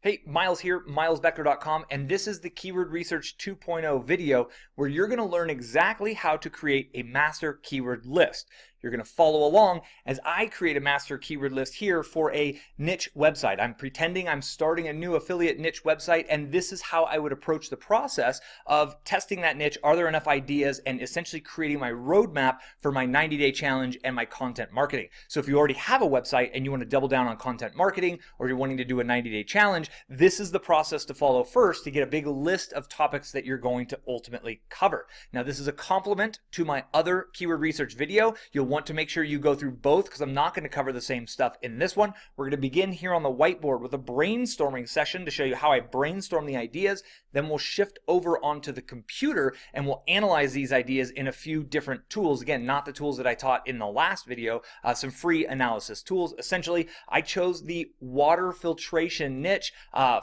Hey, Miles here, milesbeckler.com, and this is the Keyword Research 2.0 video where you're going to learn exactly how to create a master keyword list. You're going to follow along as I create a master keyword list here for a niche website. I'm pretending I'm starting a new affiliate niche website, and this is how I would approach the process of testing that niche. Are there enough ideas? And essentially creating my roadmap for my 90-day challenge and my content marketing. So if you already have a website and you want to double down on content marketing, or you're wanting to do a 90-day challenge, this is the process to follow first to get a big list of topics that you're going to ultimately cover. Now, this is a complement to my other keyword research video. You'll want to make sure you go through both because I'm not going to cover the same stuff in this one. We're going to begin here on the whiteboard with a brainstorming session to show you how I brainstorm the ideas. Then we'll shift over onto the computer and we'll analyze these ideas in a few different tools. Again, not the tools that I taught in the last video, some free analysis tools. Essentially, I chose the water filtration niche.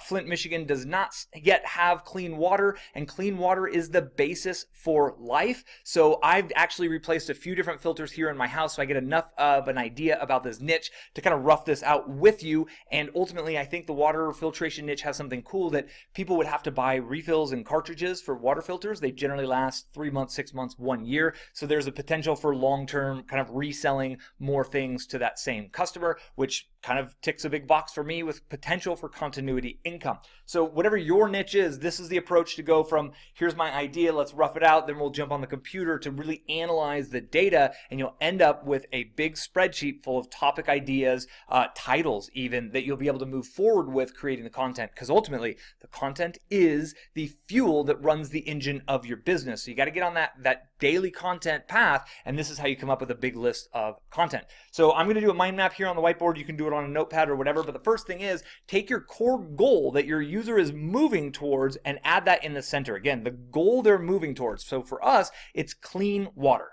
Flint, Michigan does not yet have clean water, and clean water is the basis for life. So I've actually replaced a few different filters here in my house so I get enough of an idea about this niche to kind of rough this out with you. And ultimately, I think the water filtration niche has something cool that people would have to buy refills and cartridges for water filters. They generally last 3 months, 6 months, 1 year. So there's a potential for long-term kind of reselling more things to that same customer, which kind of ticks a big box for me with potential for continuity income. So whatever your niche is, this is the approach to go from here's my idea, let's rough it out, then we'll jump on the computer to really analyze the data, and you'll end up with a big spreadsheet full of topic ideas, titles even, that you'll be able to move forward with creating the content, because ultimately the content is the fuel that runs the engine of your business. So you got to get on that daily content path, and this is how you come up with a big list of content. So I'm going to do a mind map here on the whiteboard. You can do it on a notepad or whatever, but the first thing is take your core goal that your user is moving towards and add that in the center. Again, the goal they're moving towards. So for us, it's clean water.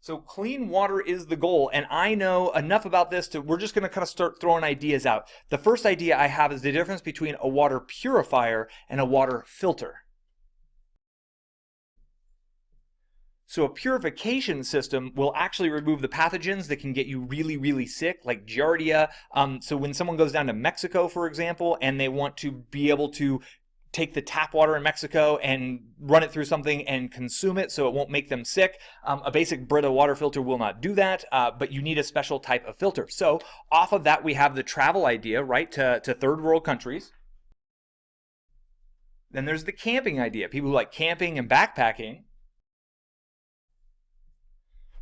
So clean water is the goal, and I know enough about this to, we're just going to kind of start throwing ideas out. The first idea I have is the difference between a water purifier and a water filter. So a purification system will actually remove the pathogens that can get you really, really sick, like Giardia. So when someone goes down to Mexico, for example, and they want to be able to take the tap water in Mexico and run it through something and consume it so it won't make them sick. A basic Brita water filter will not do that, but you need a special type of filter. So off of that, we have the travel idea, right, to third world countries. Then there's the camping idea, people who like camping and backpacking.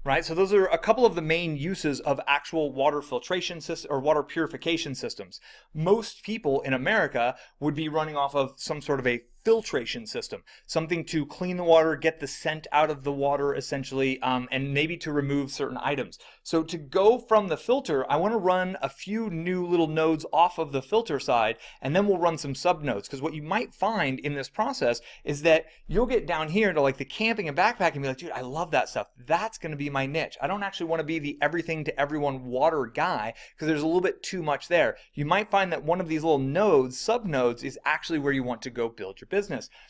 Right, so those are a couple of the main uses of actual water filtration system or water purification systems. Most people in America would be running off of some sort of a filtration system, something to clean the water, get the scent out of the water essentially, and maybe to remove certain items. So to go from the filter, I want to run a few new little nodes off of the filter side, and then we'll run some sub nodes, because what you might find in this process is that you'll get down here to like the camping and backpacking and be like, dude, I love that stuff. That's going to be my niche. I don't actually want to be the everything to everyone water guy because there's a little bit too much there. You might find that one of these little nodes, sub nodes, is actually where you want to go build your business.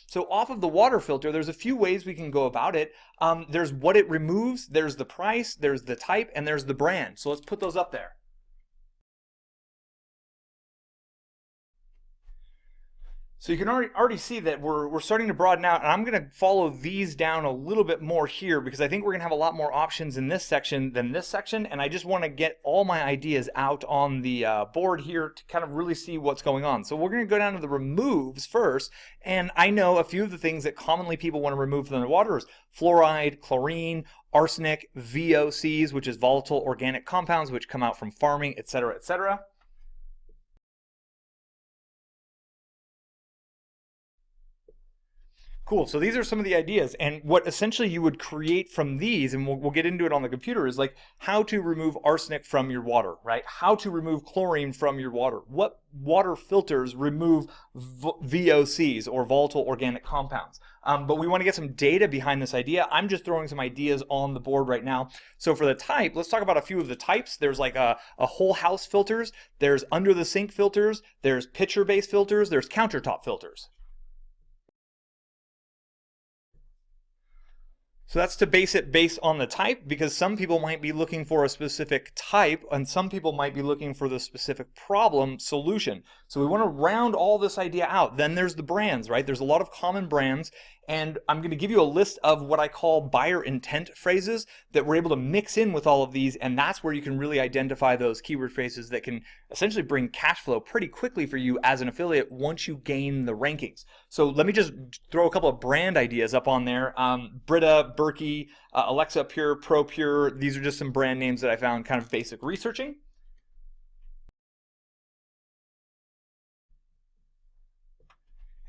So off of the water filter, there's a few ways we can go about it. There's what it removes, there's the price, there's the type, and there's the brand. So let's put those up there. So you can already see that we're starting to broaden out, and I'm going to follow these down a little bit more here because I think we're going to have a lot more options in this section than this section, and I just want to get all my ideas out on the board here to kind of really see what's going on. So we're going to go down to the removes first, and I know a few of the things that commonly people want to remove from their water is fluoride, chlorine, arsenic, VOCs, which is volatile organic compounds, which come out from farming, etc., etc. Cool, so these are some of the ideas, and what essentially you would create from these, and we'll get into it on the computer, is like how to remove arsenic from your water, right? How to remove chlorine from your water. What water filters remove VOCs, or volatile organic compounds? But we want to get some data behind this idea. I'm just throwing some ideas on the board right now. So for the type, let's talk about a few of the types. There's like a whole house filters, there's under the sink filters, there's pitcher-based filters, there's countertop filters. So that's to base it based on the type, because some people might be looking for a specific type and some people might be looking for the specific problem solution. So we want to round all this idea out. Then there's the brands, right? There's a lot of common brands, and I'm going to give you a list of what I call buyer intent phrases that we're able to mix in with all of these, and that's where you can really identify those keyword phrases that can essentially bring cash flow pretty quickly for you as an affiliate once you gain the rankings. So let me just throw a couple of brand ideas up on there. Brita, Berkey, Alexa Pure, Pro Pure. These are just some brand names that I found kind of basic researching.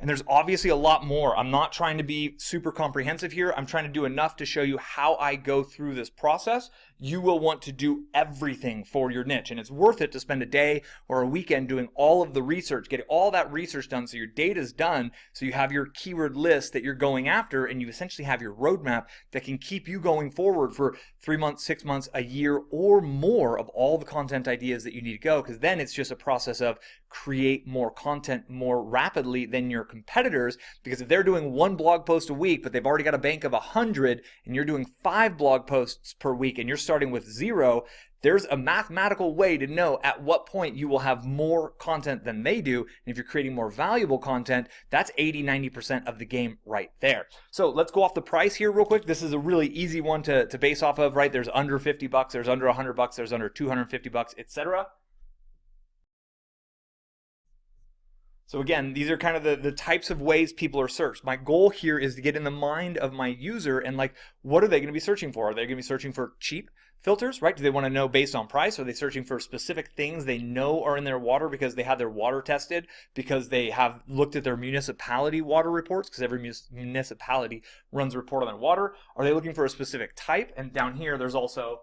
And there's obviously a lot more. I'm not trying to be super comprehensive here. I'm trying to do enough to show you how I go through this process. You will want to do everything for your niche, and it's worth it to spend a day or a weekend doing all of the research, getting all that research done so your data's done, so you have your keyword list that you're going after, and you essentially have your roadmap that can keep you going forward for 3 months, 6 months, a year, or more of all the content ideas that you need to go, because then it's just a process of create more content more rapidly than your competitors, because if they're doing 1 blog post a week, but they've already got a bank of 100, and you're doing 5 blog posts per week, and you're starting with 0, there's a mathematical way to know at what point you will have more content than they do. And if you're creating more valuable content, that's 80-90% of the game right there. So let's go off the price here real quick. This is a really easy one to base off of, right? There's under 50 bucks, there's under 100 bucks, there's under 250 bucks, etc. So again, these are kind of the types of ways people are searched. My goal here is to get in the mind of my user and, like, what are they going to be searching for? Are they going to be searching for cheap filters, right? Do they want to know based on price? Are they searching for specific things they know are in their water because they had their water tested, because they have looked at their municipality water reports, because every municipality runs a report on their water? Are they looking for a specific type? And down here, there's also,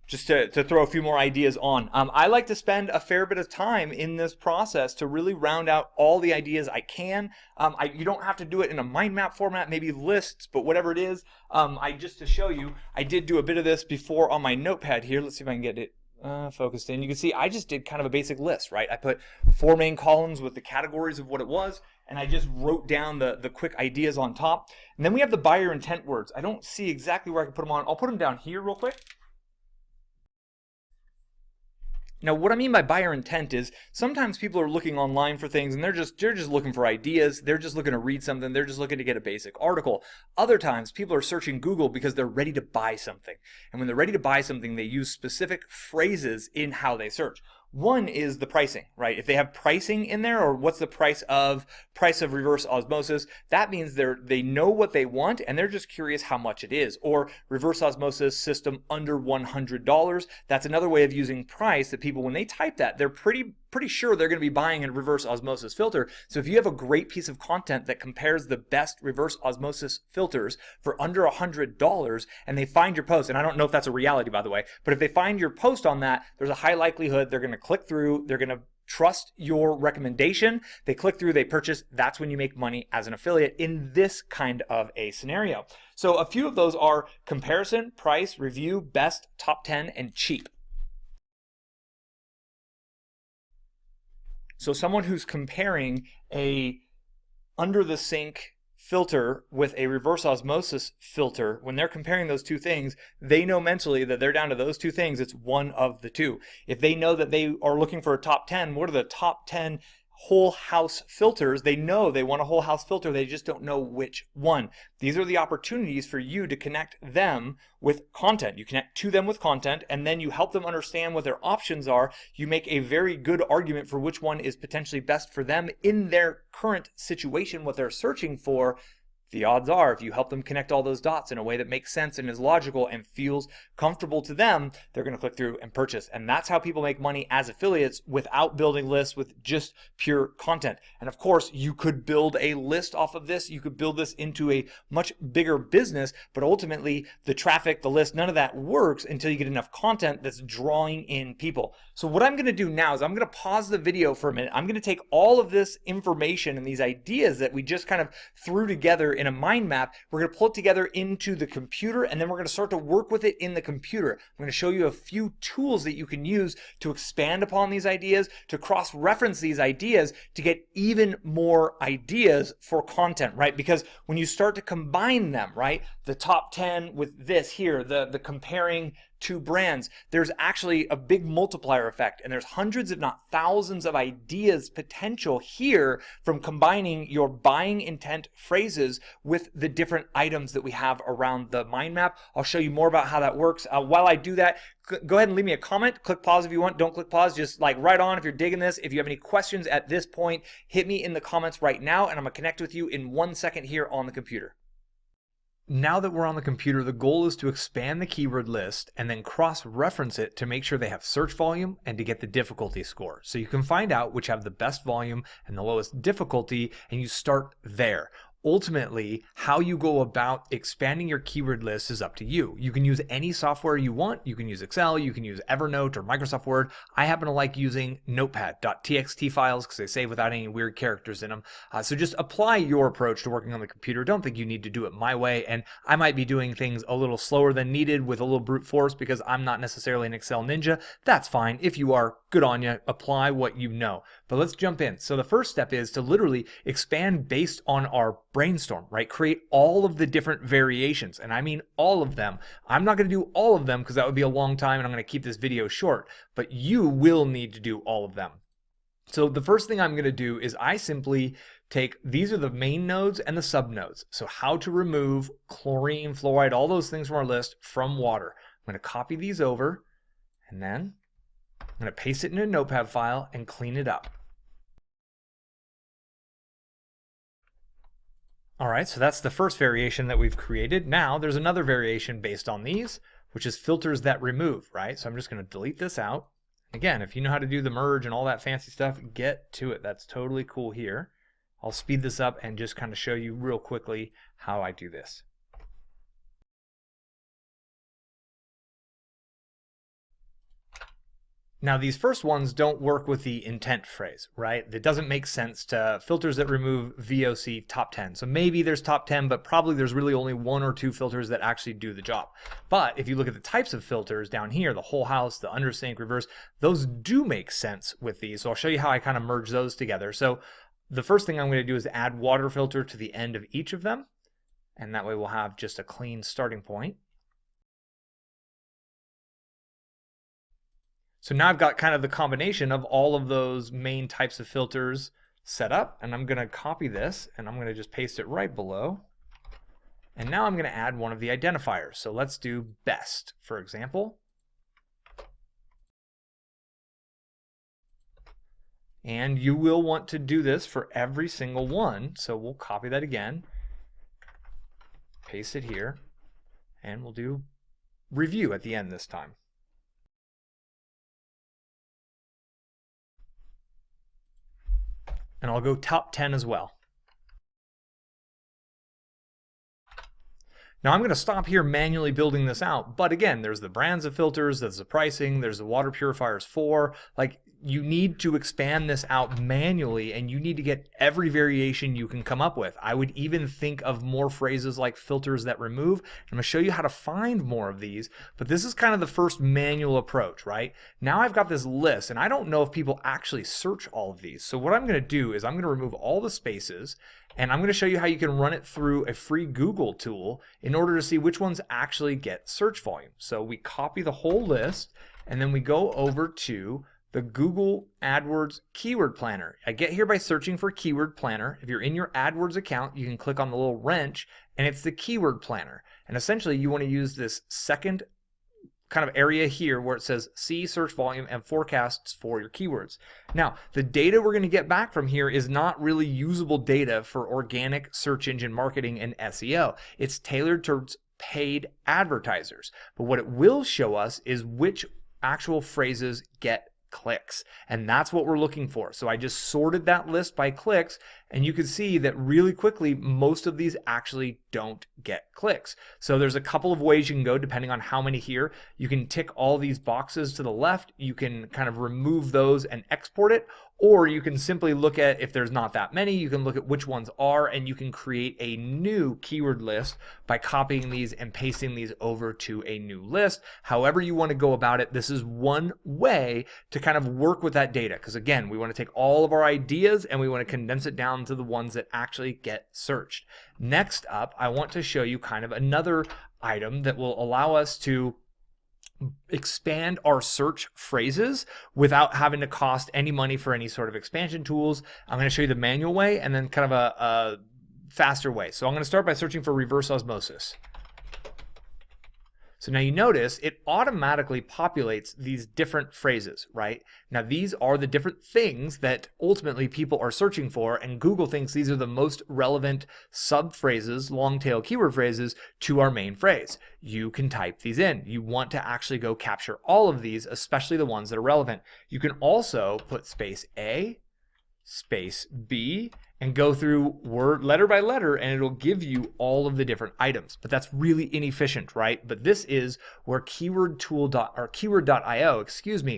just to throw a few more ideas on. I like to spend a fair bit of time in this process to really round out all the ideas I can. You don't have to do it in a mind map format, maybe lists, but whatever it is. Just to show you, I did do a bit of this before on my notepad here. Let's see if I can get it focused in. You can see I just did kind of a basic list, right? I put 4 main columns with the categories of what it was, and I just wrote down the quick ideas on top. And then we have the buyer intent words. I don't see exactly where I can put them on. I'll put them down here real quick. Now, what I mean by buyer intent is sometimes people are looking online for things and they're just looking for ideas. They're just looking to read something. They're just looking to get a basic article. Other times people are searching Google because they're ready to buy something. And when they're ready to buy something, they use specific phrases in how they search. One is the pricing, right? If they have pricing in there, or what's the price of reverse osmosis, that means they know what they want and they're just curious how much it is. Or reverse osmosis system under $100. That's another way of using price that people, when they type that, they're pretty sure they're going to be buying a reverse osmosis filter. So if you have a great piece of content that compares the best reverse osmosis filters for under $100 and they find your post, and I don't know if that's a reality, by the way, but if they find your post on that, there's a high likelihood they're going to click through, they're going to trust your recommendation, they click through, they purchase. That's when you make money as an affiliate in this kind of a scenario. So a few of those are comparison, price, review, best, top 10, and cheap. So someone who's comparing a under the sink filter with a reverse osmosis filter, when they're comparing those two things, they know mentally that they're down to those two things. It's one of the two. If they know that they are looking for a top 10, what are the top 10 whole house filters? They know they want a whole house filter, they just don't know which one. These are the opportunities for you to connect them with content. You connect to them with content, and then you help them understand what their options are. You make a very good argument for which one is potentially best for them in their current situation, what they're searching for. The odds are, if you help them connect all those dots in a way that makes sense and is logical and feels comfortable to them, they're going to click through and purchase. And that's how people make money as affiliates without building lists, with just pure content. And of course, you could build a list off of this. You could build this into a much bigger business, but ultimately the traffic, the list, none of that works until you get enough content that's drawing in people. So what I'm going to do now is I'm going to pause the video for a minute. I'm going to take all of this information and these ideas that we just kind of threw together in a mind map. We're going to pull it together into the computer, and then we're going to start to work with it in the computer. I'm going to show you a few tools that you can use to expand upon these ideas, to cross-reference these ideas, to get even more ideas for content, right? Because when you start to combine them, right, the top 10 with this here, the comparing two brands, there's actually a big multiplier effect, and there's hundreds if not thousands of ideas potential here from combining your buying intent phrases with the different items that we have around the mind map. I'll show you more about how that works. While I do that, go ahead and leave me a comment. Click pause if you want. Don't click pause. Just like right on if you're digging this. If you have any questions at this point, hit me in the comments right now, and I'm going to connect with you in 1 second here on the computer. Now that we're on the computer, the goal is to expand the keyword list and then cross-reference it to make sure they have search volume and to get the difficulty score. So you can find out which have the best volume and the lowest difficulty, and you start there. Ultimately, how you go about expanding your keyword list is up to you. You can use any software you want. You can use Excel, you can use Evernote or Microsoft Word. I happen to like using notepad.txt files because they save without any weird characters in them. So just apply your approach to working on the computer. Don't think you need to do it my way. And I might be doing things a little slower than needed with a little brute force because I'm not necessarily an Excel ninja. That's fine. If you are, good on you. Apply what you know. But let's jump in. So the first step is to literally expand based on our brainstorm, right? Create all of the different variations, and I mean all of them. I'm not going to do all of them because that would be a long time, and I'm going to keep this video short, but you will need to do all of them. So the first thing I'm going to do is I simply take, these are the main nodes and the sub nodes. So how to remove chlorine, fluoride, all those things from our list from water. I'm going to copy these over, and then I'm going to paste it in a notepad file and clean it up. All right, so that's the first variation that we've created. Now there's another variation based on these, which is filters that remove, right? So I'm just going to delete this out. Again, if you know how to do the merge and all that fancy stuff, get to it. That's totally cool here. I'll speed this up and just kind of show you real quickly how I do this. Now these first ones don't work with the intent phrase, right? It doesn't make sense to filters that remove VOC top 10. So maybe there's top 10, but probably there's really only 1 or 2 filters that actually do the job. But if you look at the types of filters down here, the whole house, the under sink, reverse, those do make sense with these. So I'll show you how I kind of merge those together. So the first thing I'm going to do is add water filter to the end of each of them. And that way we'll have just a clean starting point. So now I've got kind of the combination of all of those main types of filters set up, and I'm going to copy this and I'm going to just paste it right below. And now I'm going to add one of the identifiers. So let's do best, for example. And you will want to do this for every single one. So we'll copy that again, paste it here, and we'll do review at the end this time. And I'll go top 10 as well. Now I'm going to stop here manually building this out, but again, there's the brands of filters, there's the pricing, there's the water purifiers for, like, you need to expand this out manually and you need to get every variation you can come up with. I would even think of more phrases like filters that remove. I'm going to show you how to find more of these, but this is kind of the first manual approach, right? Now I've got this list and I don't know if people actually search all of these. So what I'm going to do is I'm going to remove all the spaces and I'm going to show you how you can run it through a free Google tool in order to see which ones actually get search volume. So we copy the whole list and then we go over to the Google AdWords Keyword Planner. I get here by searching for Keyword Planner. If you're in your AdWords account, you can click on the little wrench and it's the Keyword Planner. And essentially you want to use this second kind of area here where it says see search volume and forecasts for your keywords. Now, the data we're going to get back from here is not really usable data for organic search engine marketing and SEO. It's tailored towards paid advertisers. But what it will show us is which actual phrases get clicks, and that's what we're looking for. So I just sorted that list by clicks, and you can see that really quickly most of these actually don't get clicks. So there's a couple of ways you can go depending on how many here. You can tick all these boxes to the left, you can kind of remove those and export it, or you can simply look at, if there's not that many, you can look at which ones are, and you can create a new keyword list by copying these and pasting these over to a new list. However you want to go about it, this is one way to kind of work with that data, because again, we want to take all of our ideas and we want to condense it down to the ones that actually get searched. Next up, I want to show you kind of another item that will allow us to expand our search phrases without having to cost any money for any sort of expansion tools. I'm going to show you the manual way and then kind of a faster way. So I'm going to start by searching for reverse osmosis. So now you notice it automatically populates these different phrases, right? Now these are the different things that ultimately people are searching for, and Google thinks these are the most relevant sub-phrases, long-tail keyword phrases to our main phrase. You can type these in. You want to actually go capture all of these, especially the ones that are relevant. You can also put space A, space B, and go through word letter by letter, and it'll give you all of the different items. But that's really inefficient, right? But this is where keyword.io,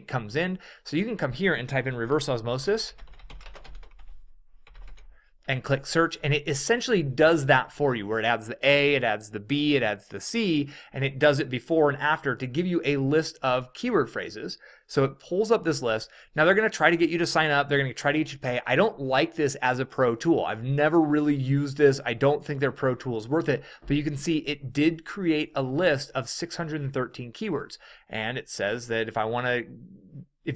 comes in. So you can come here and type in reverse osmosis and click search, and it essentially does that for you, where it adds the A, it adds the B, it adds the C, and it does it before and after to give you a list of keyword phrases. So it pulls up this list. Now they're going to try to get you to sign up. They're going to try to get you to pay. I don't like this as a pro tool. I've never really used this. I don't think their pro tool is worth it, but you can see it did create a list of 613 keywords. And it says that if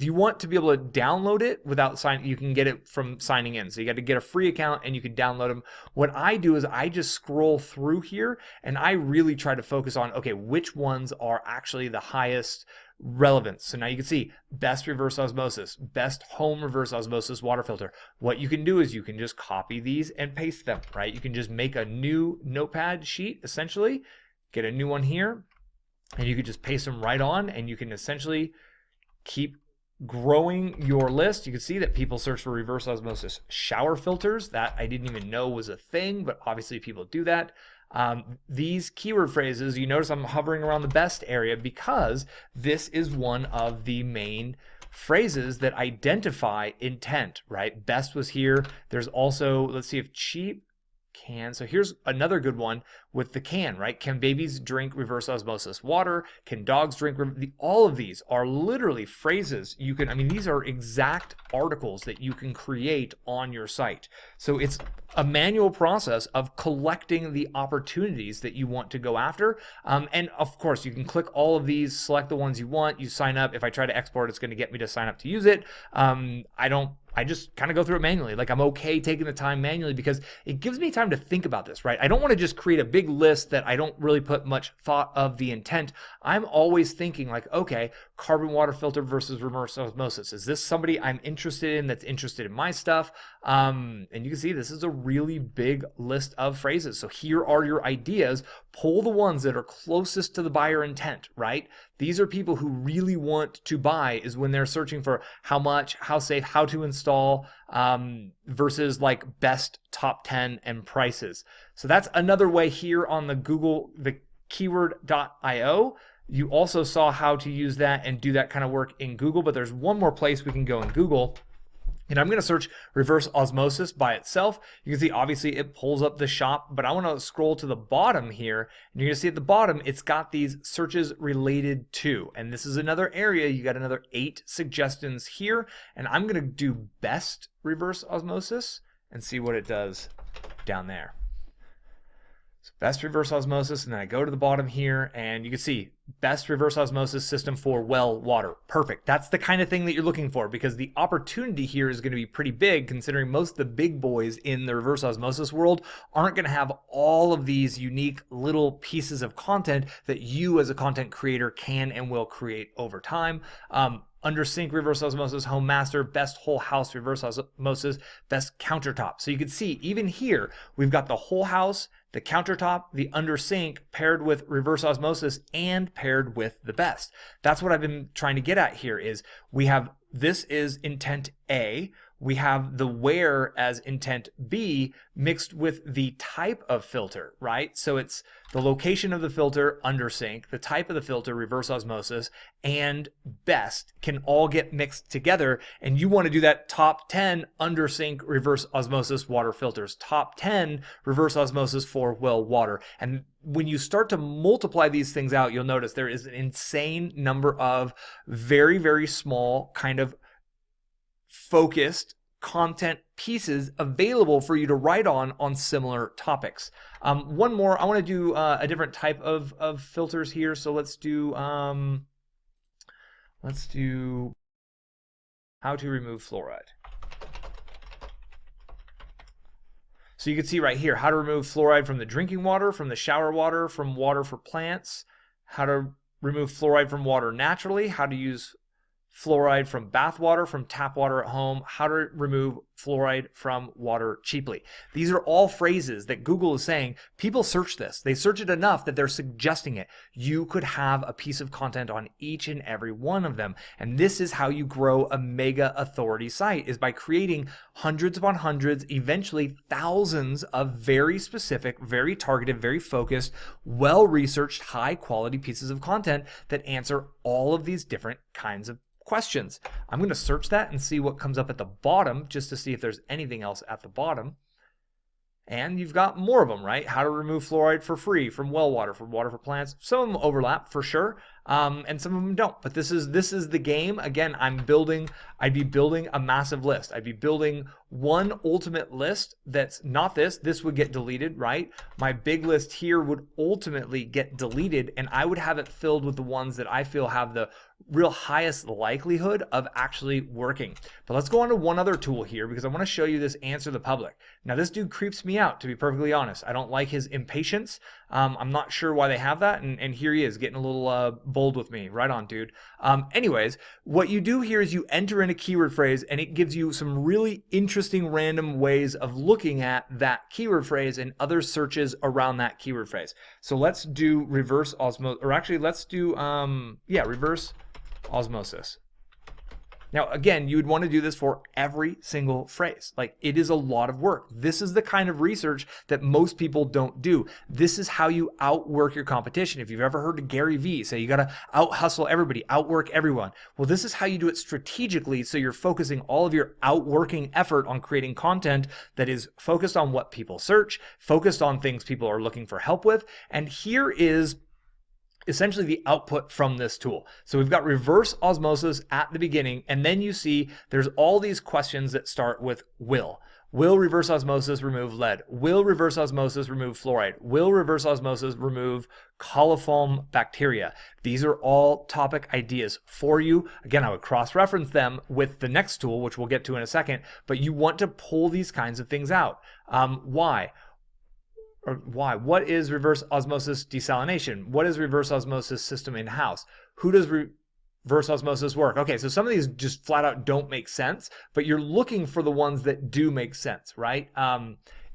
you want to be able to download it without signing, you can get it from signing in. So you got to get a free account and you can download them. What I do is I just scroll through here and I really try to focus on, okay, which ones are actually the highest relevance. So now you can see best reverse osmosis, best home reverse osmosis water filter. What you can do is you can just copy these and paste them, right? You can just make a new notepad sheet, essentially, get a new one here, and you can just paste them right on, and you can essentially keep growing your list. You can see that people search for reverse osmosis shower filters. That I didn't even know was a thing, but obviously people do that. These keyword phrases, you notice I'm hovering around the best area because this is one of the main phrases that identify intent, right? Best was here. There's also, let's see if cheap can. So here's another good one with the can, right? Can babies drink reverse osmosis water? Can dogs drink? All of these are literally phrases you can, I mean, these are exact articles that you can create on your site. So it's a manual process of collecting the opportunities that you want to go after. And of course, you can click all of these, select the ones you want, you sign up. If I try to export, it's going to get me to sign up to use it. I just kind of go through it manually. Like, I'm okay taking the time manually because it gives me time to think about this, right? I don't want to just create a big list that I don't really put much thought of the intent. I'm always thinking like, okay, carbon water filter versus reverse osmosis. Is this somebody I'm interested in that's interested in my stuff? And you can see this is a really big list of phrases. So here are your ideas. Pull the ones that are closest to the buyer intent, right? These are people who really want to buy, is when they're searching for how much, how safe, how to install, versus like best top 10 and prices. So that's another way here on the Google, the keyword.io. You also saw how to use that and do that kind of work in Google, but there's one more place we can go in Google. And I'm going to search reverse osmosis by itself. You can see obviously it pulls up the shop, but I want to scroll to the bottom here. And you're going to see at the bottom, it's got these searches related to. And this is another area. You got another 8 suggestions here. And I'm going to do best reverse osmosis and see what it does down there. So best reverse osmosis, and then I go to the bottom here and you can see best reverse osmosis system for well water. Perfect. That's the kind of thing that you're looking for, because the opportunity here is going to be pretty big, considering most of the big boys in the reverse osmosis world aren't going to have all of these unique little pieces of content that you as a content creator can and will create over time. Under sink reverse osmosis, home master, best whole house reverse osmosis, best countertop. So you can see even here, we've got the whole house, the countertop, the under sink paired with reverse osmosis and paired with the best. That's what I've been trying to get at here is we have, this is intent A, we have the where as intent B mixed with the type of filter, right? So it's the location of the filter, under sync, the type of the filter, reverse osmosis, and best can all get mixed together. And you want to do that top 10 under sync reverse osmosis water filters, top 10 reverse osmosis for well water. And when you start to multiply these things out, you'll notice there is an insane number of very, very small kind of focused content pieces available for you to write on similar topics. One more, I want to do a different type of filters here. So let's do how to remove fluoride. So you can see right here how to remove fluoride from the drinking water, from the shower water, from water for plants, how to remove fluoride from water naturally, how to use fluoride from bath water, from tap water at home, how to remove fluoride from water cheaply. These are all phrases that Google is saying, people search this. They search it enough that they're suggesting it. You could have a piece of content on each and every one of them. And this is how you grow a mega authority site, is by creating hundreds upon hundreds, eventually thousands of very specific, very targeted, very focused, well-researched, high-quality pieces of content that answer all of these different kinds of questions. I'm going to search that and see what comes up at the bottom, just to see if there's anything else at the bottom. And you've got more of them, right? How to remove fluoride for free from well water, from water for plants. Some of them overlap for sure, and some of them don't. But this is the game. Again, I'd be building a massive list. I'd be building one ultimate list that's not this. This would get deleted, right? My big list here would ultimately get deleted, and I would have it filled with the ones that I feel have the real highest likelihood of actually working. But let's go on to one other tool here, because I want to show you this answer the public. Now, this dude creeps me out, to be perfectly honest. I don't like his impatience. I'm not sure why they have that, and here he is getting a little bold with me. Right on, dude. Anyways, what you do here is you enter in a keyword phrase, and it gives you some really interesting random ways of looking at that keyword phrase and other searches around that keyword phrase. So let's do reverse osmosis, or actually let's do reverse osmosis. Now, again, you would want to do this for every single phrase. Like, it is a lot of work. This is the kind of research that most people don't do. This is how you outwork your competition. If you've ever heard of Gary Vee say you got to out-hustle everybody, outwork everyone. Well, this is how you do it strategically, so you're focusing all of your outworking effort on creating content that is focused on what people search, focused on things people are looking for help with. And here is essentially the output from this tool. So we've got reverse osmosis at the beginning, and then you see there's all these questions that start with will. Will reverse osmosis remove lead? Will reverse osmosis remove fluoride? Will reverse osmosis remove coliform bacteria? These are all topic ideas for you. Again, I would cross-reference them with the next tool, which we'll get to in a second, but you want to pull these kinds of things out. Why? What is reverse osmosis desalination? What is reverse osmosis system in-house? Who does reverse osmosis work? Okay, so some of these just flat out don't make sense, but you're looking for the ones that do make sense, right?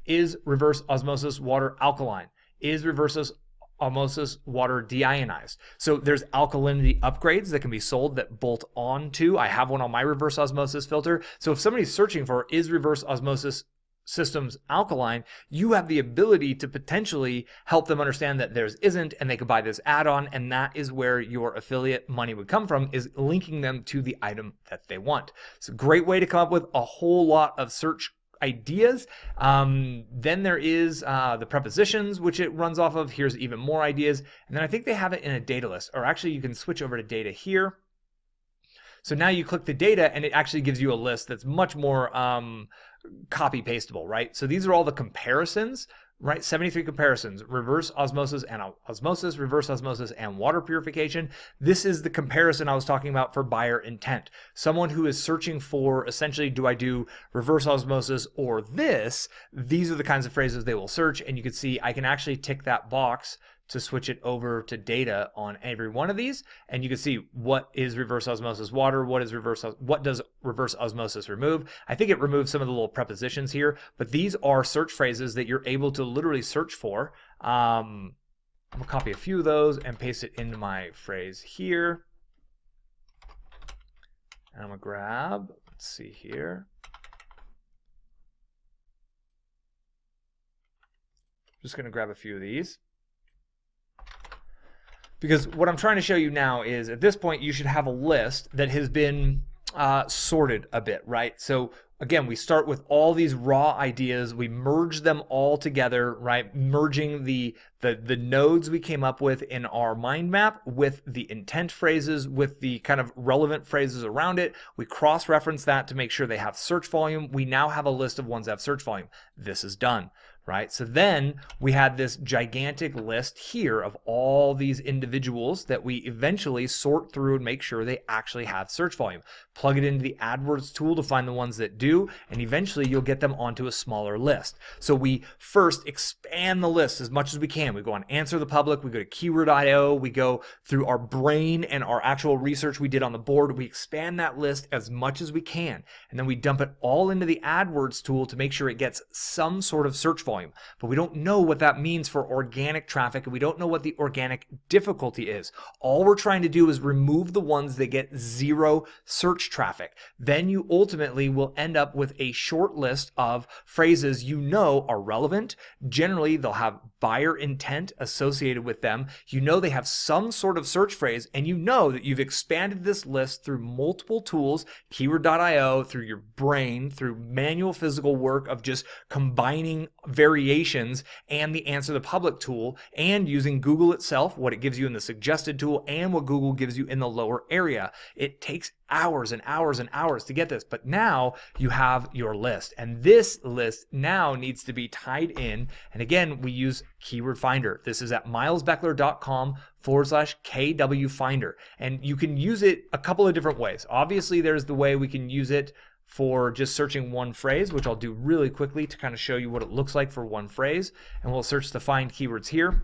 Is reverse osmosis water alkaline? Is reverse osmosis water deionized? So there's alkalinity upgrades that can be sold that bolt on to. I have one on my reverse osmosis filter. So if somebody's searching for is reverse osmosis systems alkaline, you have the ability to potentially help them understand that theirs isn't, and they could buy this add-on, and that is where your affiliate money would come from, is linking them to the item that they want. It's a great way to come up with a whole lot of search ideas. Then there is the prepositions, which it runs off of. Here's even more ideas, and then I think they have it in a data list, or actually you can switch over to data here. So now you click the data, and it actually gives you a list that's much more copy pastable, right? So these are all the comparisons, right? 73 comparisons: reverse osmosis and osmosis, reverse osmosis and water purification. This is the comparison I was talking about for buyer intent. Someone who is searching for, essentially, do I do reverse osmosis or this? These are the kinds of phrases they will search, and you can see I can actually tick that box to switch it over to data on every one of these, and you can see what is reverse osmosis water, what does reverse osmosis remove. I think it removes some of the little prepositions here, but these are search phrases that you're able to literally search for. I'm gonna copy a few of those and paste it into my phrase here. And I'm gonna grab, let's see here. just going to grab a few of these. Because what I'm trying to show you now is at this point you should have a list that has been sorted a bit, right? So again, we start with all these raw ideas, we merge them all together, right? Merging the nodes we came up with in our mind map with the intent phrases, with the kind of relevant phrases around it. We cross-reference that to make sure they have search volume. We now have a list of ones that have search volume. This is done. Right? So then we had this gigantic list here of all these individuals that we eventually sort through and make sure they actually have search volume. Plug it into the Adwords tool to find the ones that do, and eventually you'll get them onto a smaller list. So we first expand the list as much as we can. We go on Answer the Public, we go to Keyword.io, we go through our brain and our actual research we did on the board. We expand that list as much as we can, and then we dump it all into the Adwords tool to make sure it gets some sort of search volume. But we don't know what that means for organic traffic, and we don't know what the organic difficulty is. All we're trying to do is remove the ones that get 0 search traffic. Then you ultimately will end up with a short list of phrases you know are relevant. Generally, they'll have buyer intent associated with them. You know they have some sort of search phrase, and you know that you've expanded this list through multiple tools, Keyword.io, through your brain, through manual physical work of just combining variations and the Answer the Public tool, and using Google itself, what it gives you in the suggested tool and what Google gives you in the lower area. It takes hours and hours and hours to get this, but now you have your list, and this list now needs to be tied in. And again, we use Keyword Finder. This is at milesbeckler.com/KW Finder, and you can use it a couple of different ways. Obviously, there's the way we can use it for just searching one phrase, which I'll do really quickly to kind of show you what it looks like for one phrase. And we'll search the find keywords here.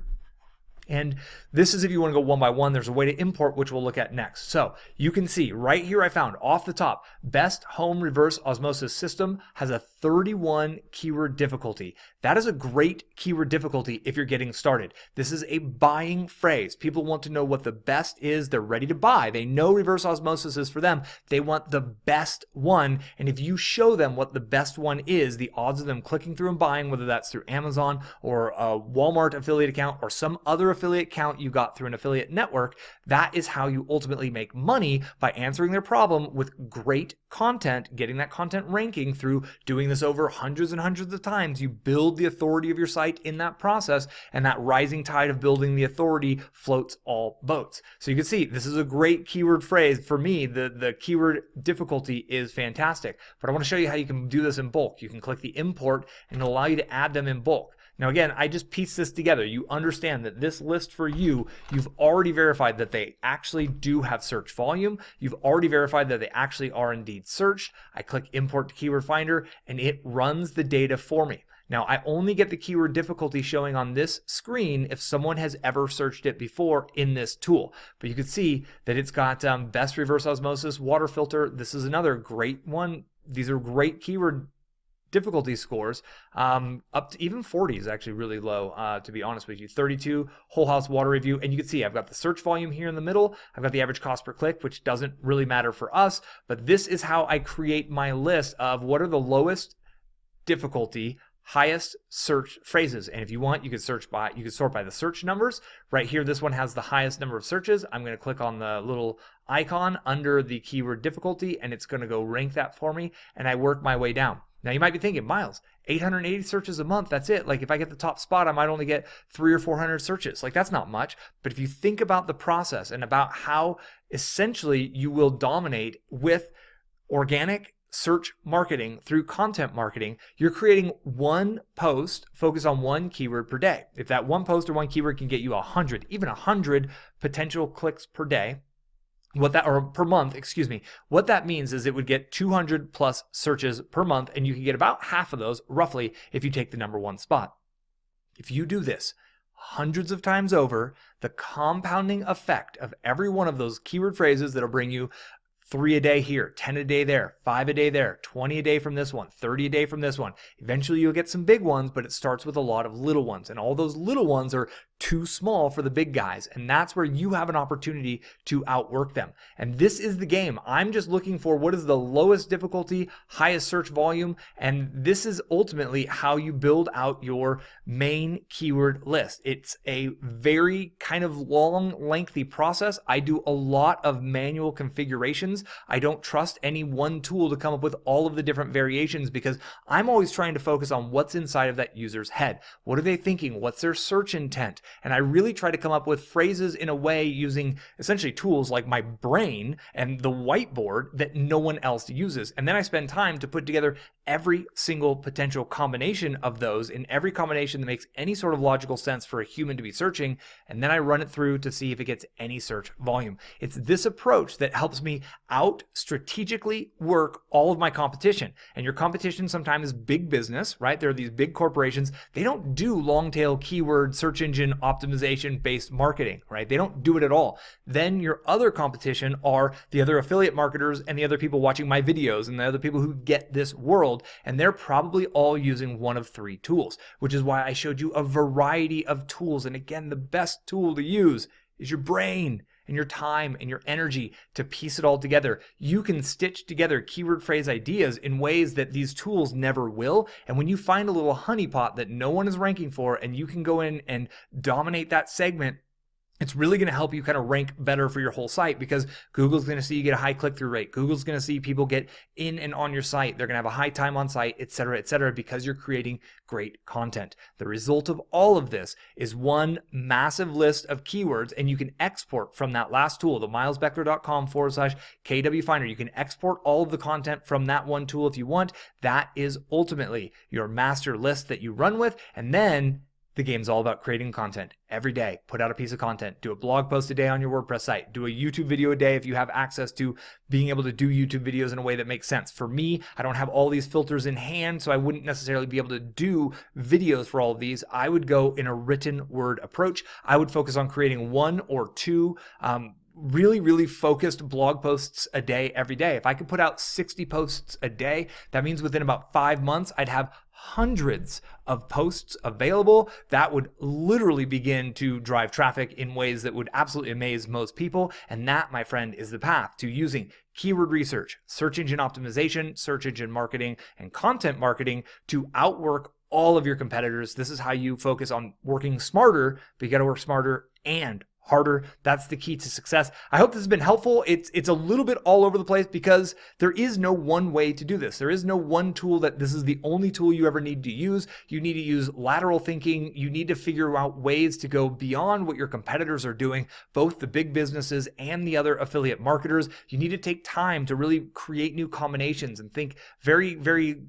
And this is if you want to go one by one. There's a way to import, which we'll look at next. So you can see right here I found off the top, best home reverse osmosis system has a 31 keyword difficulty. That is a great keyword difficulty if you're getting started. This is a buying phrase. People want to know what the best is. They're ready to buy. They know reverse osmosis is for them. They want the best one. And if you show them what the best one is, the odds of them clicking through and buying, whether that's through Amazon or a Walmart affiliate account or some other affiliate account you got through an affiliate network, that is how you ultimately make money, by answering their problem with great content, getting that content ranking through doing this over hundreds and hundreds of times. You build the authority of your site in that process, and that rising tide of building the authority floats all boats. So you can see this is a great keyword phrase. For me, the keyword difficulty is fantastic, but I want to show you how you can do this in bulk. You can click the import and it'll allow you to add them in bulk. Now again, I just pieced this together. You understand that this list for you, you've already verified that they actually do have search volume. You've already verified that they actually are indeed searched. I click import to Keyword Finder and it runs the data for me. Now I only get the keyword difficulty showing on this screen if someone has ever searched it before in this tool. But you can see that it's got best reverse osmosis water filter. This is another great one. These are great keyword difficulty scores. Up to even 40 is actually really low, to be honest with you. 32 whole house water review, and you can see I've got the search volume here in the middle. I've got the average cost per click, which doesn't really matter for us, but this is how I create my list of what are the lowest difficulty, highest search phrases. And if you want, you could sort by the search numbers. Right here, this one has the highest number of searches. I'm going to click on the little icon under the keyword difficulty, and it's going to go rank that for me, and I work my way down. Now you might be thinking, Miles, 880 searches a month, that's it. Like if I get the top spot, I might only get 300 or 400 searches. Like that's not much. But if you think about the process and about how essentially you will dominate with organic search marketing through content marketing, you're creating one post focused on one keyword per day. If that one post or one keyword can get you 100, even 100 potential clicks per day, per month, excuse me. What that means is it would get 200 plus searches per month, and you can get about half of those roughly if you take the #1 spot. If you do this hundreds of times over, the compounding effect of every one of those keyword phrases that'll bring you 3 a day here, 10 a day there, 5 a day there, 20 a day from this one, 30 a day from this one. Eventually you'll get some big ones, but it starts with a lot of little ones. And all those little ones are too small for the big guys. And that's where you have an opportunity to outwork them. And this is the game. I'm just looking for what is the lowest difficulty, highest search volume. And this is ultimately how you build out your main keyword list. It's a very kind of long, lengthy process. I do a lot of manual configurations. I don't trust any one tool to come up with all of the different variations because I'm always trying to focus on what's inside of that user's head. What are they thinking? What's their search intent? And I really try to come up with phrases in a way using essentially tools like my brain and the whiteboard that no one else uses. And then I spend time to put together every single potential combination of those in every combination that makes any sort of logical sense for a human to be searching. And then I run it through to see if it gets any search volume. It's this approach that helps me out strategically work all of my competition. And your competition sometimes is big business, right? There are these big corporations. They don't do long tail keyword search engine optimization based marketing, right? They don't do it at all. Then your other competition are the other affiliate marketers and the other people watching my videos and the other people who get this world. And they're probably all using one of 3 tools, which is why I showed you a variety of tools. And again, the best tool to use is your brain and your time and your energy to piece it all together. You can stitch together keyword phrase ideas in ways that these tools never will. And when you find a little honeypot that no one is ranking for and you can go in and dominate that segment, it's really going to help you kind of rank better for your whole site because Google's going to see you get a high click-through rate. Google's going to see people get in and on your site. They're going to have a high time on site, et cetera, because you're creating great content. The result of all of this is one massive list of keywords, and you can export from that last tool, the milesbeckler.com/KW Finder. You can export all of the content from that one tool if you want. That is ultimately your master list that you run with, and then the game's all about creating content every day. Put out a piece of content. Do a blog post a day on your WordPress site. Do a YouTube video a day if you have access to being able to do YouTube videos in a way that makes sense. For me, I don't have all these filters in hand, so I wouldn't necessarily be able to do videos for all of these. I would go in a written word approach. I would focus on creating 1 or 2 really focused blog posts a day every day. If I could put out 60 posts a day, that means within about 5 months, I'd have hundreds of posts available. That would literally begin to drive traffic in ways that would absolutely amaze most people. And that, my friend, is the path to using keyword research, search engine optimization, search engine marketing, and content marketing to outwork all of your competitors. This is how you focus on working smarter, but you got to work smarter and harder. That's the key to success. I hope this has been helpful. It's a little bit all over the place because there is no one way to do this. There is no one tool that this is the only tool you ever need to use. You need to use lateral thinking. You need to figure out ways to go beyond what your competitors are doing, both the big businesses and the other affiliate marketers. You need to take time to really create new combinations and think very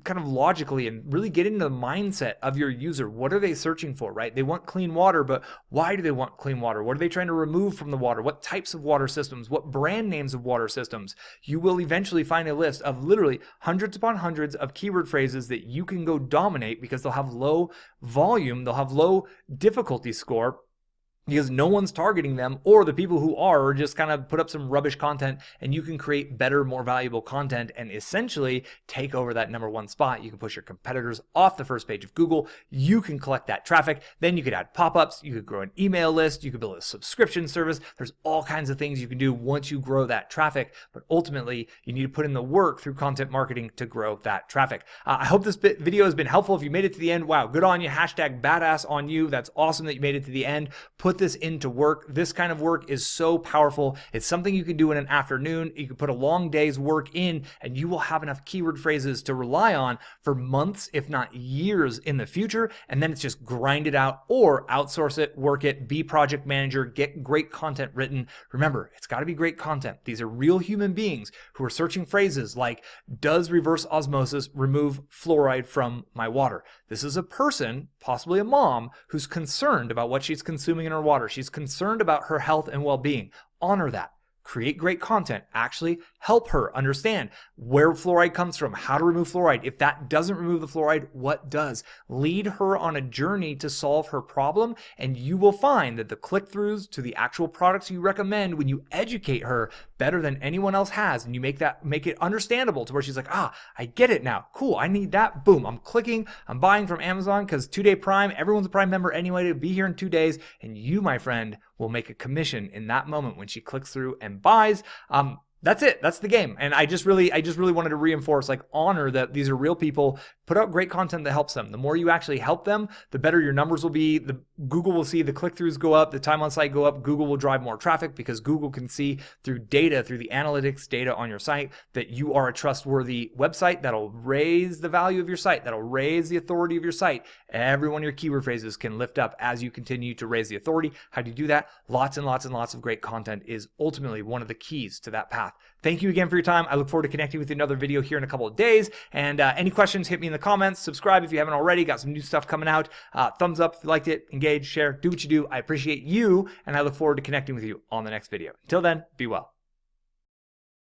kind of logically and really get into the mindset of your user. What are they searching for, right? They want clean water, but why do they want clean water? What are they trying to remove from the water? What types of water systems? What brand names of water systems? You will eventually find a list of literally hundreds upon hundreds of keyword phrases that you can go dominate because they'll have low volume, they'll have low difficulty score, because no one's targeting them, or the people who are just kind of put up some rubbish content, and you can create better, more valuable content and essentially take over that #1 spot. You can push your competitors off the first page of Google. You can collect that traffic. Then you could add pop-ups. You could grow an email list. You could build a subscription service. There's all kinds of things you can do once you grow that traffic, but ultimately you need to put in the work through content marketing to grow that traffic. I hope this video has been helpful. If you made it to the end, wow, good on you. #badass on you. That's awesome that you made it to the end. Put this into work. This kind of work is so powerful. It's something you can do in an afternoon. You can put a long day's work in and you will have enough keyword phrases to rely on for months, if not years in the future. And then it's just grind it out or outsource it, work it, be project manager, get great content written. Remember, it's got to be great content. These are real human beings who are searching phrases like, does reverse osmosis remove fluoride from my water? This is a person, possibly a mom, who's concerned about what she's consuming in her water. She's concerned about her health and well-being. Honor that. create great content, actually help her understand where fluoride comes from, how to remove fluoride. If that doesn't remove the fluoride, what does? Lead her on a journey to solve her problem, and you will find that the click-throughs to the actual products you recommend, when you educate her better than anyone else has, and you make it understandable to where she's like, I get it now. Cool, I need that. Boom, I'm clicking, I'm buying from Amazon because 2-day Prime, everyone's a Prime member anyway, to be here in 2 days, and you, my friend, will make a commission in that moment when she clicks through and buys. That's it. That's the game. And I just really wanted to reinforce, like, honor that these are real people. Put out great content that helps them. The more you actually help them, the better your numbers will be. Google will see the click-throughs go up, the time on site go up. Google will drive more traffic because Google can see through data, through the analytics data on your site, that you are a trustworthy website. That'll raise the value of your site. That'll raise the authority of your site. Every one of your keyword phrases can lift up as you continue to raise the authority. How do you do that? Lots and lots and lots of great content is ultimately one of the keys to that path. Thank you again for your time. I look forward to connecting with you in another video here in a couple of days. And any questions, hit me in the comments. Subscribe if you haven't already. Got some new stuff coming out. Thumbs up if you liked it. Engage, share, do what you do. I appreciate you, and I look forward to connecting with you on the next video. Until then, be well.